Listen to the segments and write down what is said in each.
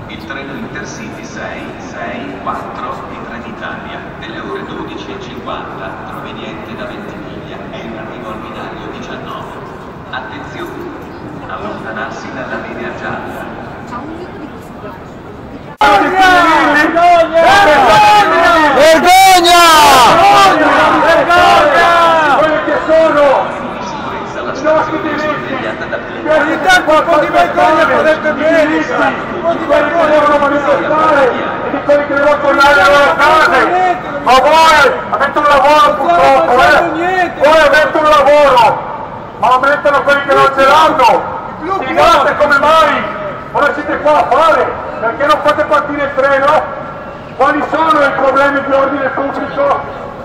Il treno Intercity 664 di Trenitalia delle ore 12:50 proveniente da Ventimiglia è in arrivo al binario 19. Attenzione, allontanarsi dalla linea gialla. Vergogna! Quelli che sono Di sicurezza la i nostri stazione è diritti, sorvegliata da ogni tempo un po' di vergogna per detto bene, di quelli che devono manifestare e di quelli che devono tornare alle loro case. Ma voi avete un lavoro purtroppo, voi avete un lavoro, ma lo mettono quelli che non ce l'hanno. Spiegate come mai? Ora siete qua a fare? Perché non fate partire il treno? Quali sono i problemi di ordine pubblico?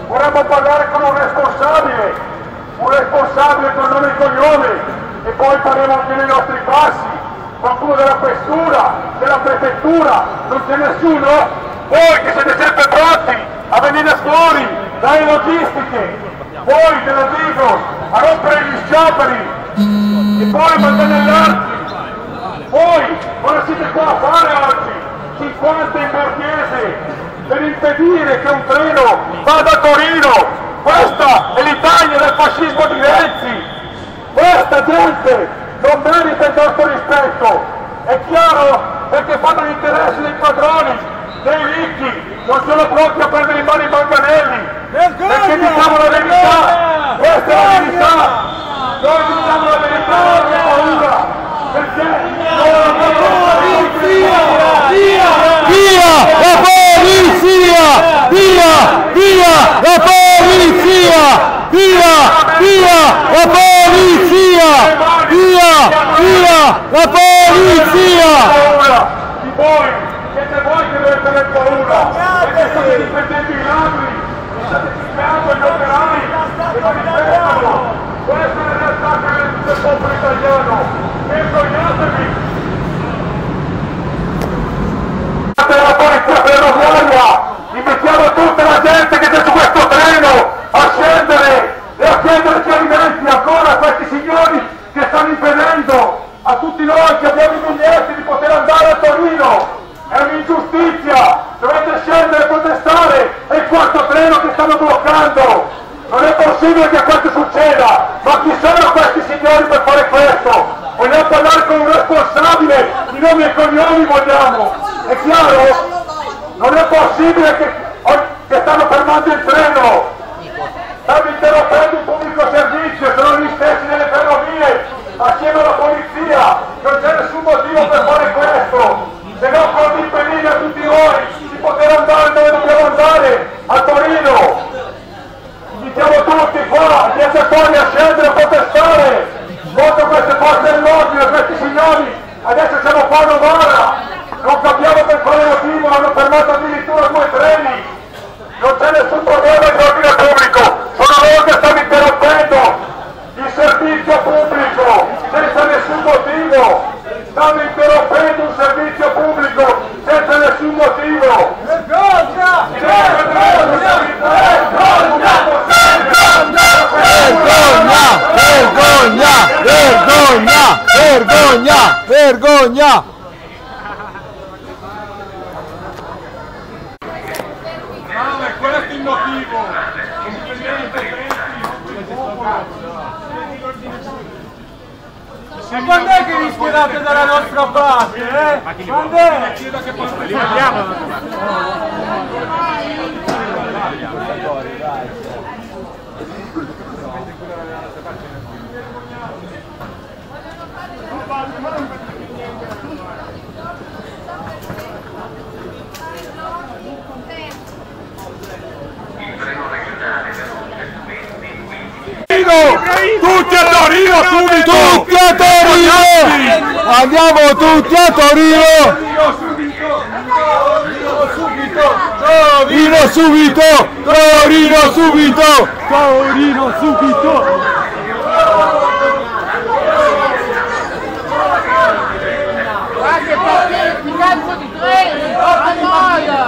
Vorremmo parlare con un responsabile con nome e cognome, e poi faremo anche i nostri passi. Qualcuno della questura, della prefettura, non c'è nessuno? Voi che siete sempre pronti a venire fuori dalle logistiche, voi della Digos a rompere gli scioperi e poi a mantenere. Voi cosa siete qua a fare oggi? 50 in Borghese per impedire che un treno vada a Torino. Questa è l'Italia del fascismo di Renzi. Questa gente non merita il nostro rispetto. È chiaro? Perché fanno gli interessi dei padroni, dei ricchi, non sono pronti a prendere in mano i manganelli. Perché diciamo la verità. Questa è la verità. Noi diciamo la verità, non abbiamo paura. Perché non abbiamo polizia! Via la polizia! Via la polizia! Via la polizia! Via la polizia! Di voi, siete voi che dovete avere paura, perché state difendendo i ladri, state difendendo gli operai che non difendono. Questa è la realtà del popolo italiano. Vergognatevi! La polizia ferroviaria, invitiamo tutta la gente che c'è su questo treno a scendere e a chiedere chiarimenti ancora a questi signori che stanno impedendo a tutti noi che abbiamo i biglietti di poter andare a Torino. È un'ingiustizia, dovete scendere a protestare, è il quarto treno che stanno bloccando. Non è possibile che questo succeda, ma chi sono questi signori per fare questo? Vogliamo parlare con un responsabile, i nomi e cognomi vogliamo, è chiaro? Non è possibile che stanno fermando il treno, stanno interrompendo un pubblico servizio, sono gli stessi delle ferrovie, assieme alla polizia, non c'è nessun motivo per fare questo, se no con impedire a tutti noi di poter andare dove dobbiamo andare, a Torino. Invitiamo tutti qua, gli assettori a scendere a protestare contro queste forze dell'ordine, questi signori. Adesso siamo qua a Novara, non capiamo per quale motivo hanno fermato addirittura 2 treni. Non c'è nessun problema di ordine pubblico, sono loro che stanno interrompendo il servizio pubblico senza nessun motivo. Stanno interrompendo un servizio pubblico senza nessun motivo. Vergogna! Vergogna! No, è questo il motivo! E quando è che vi schierate dalla nostra parte, eh? Quando è? Li vediamo! Tutti a Torino subito! Tutti a Torino! Andiamo tutti a Torino! Torino subito! Torino subito! Torino subito! Ma che partiti, cazzo di treni! Porca noia!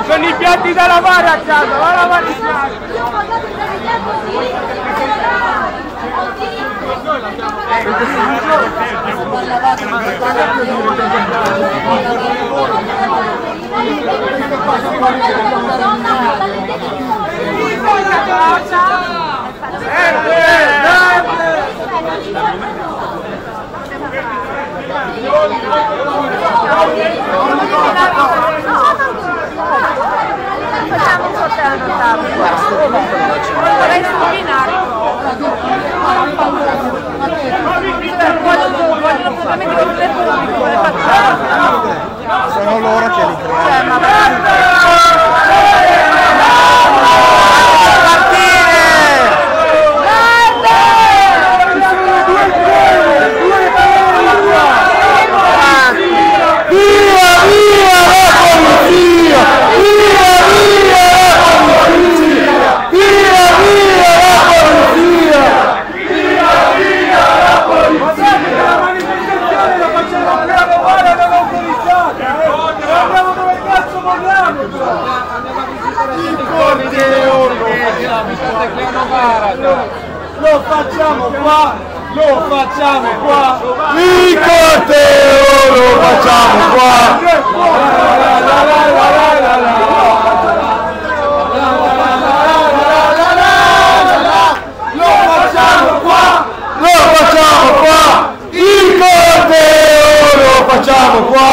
Sono i piatti da lavare a casa, va a lavare i piatti! Facciamo un sorteggio vorrei combinare vogliono assolutamente che le facciamo Sono loro che li creano. Lo facciamo qua, lo facciamo qua. Il corteo lo facciamo qua. Lo facciamo qua. Lo facciamo qua. Il corteo lo facciamo qua.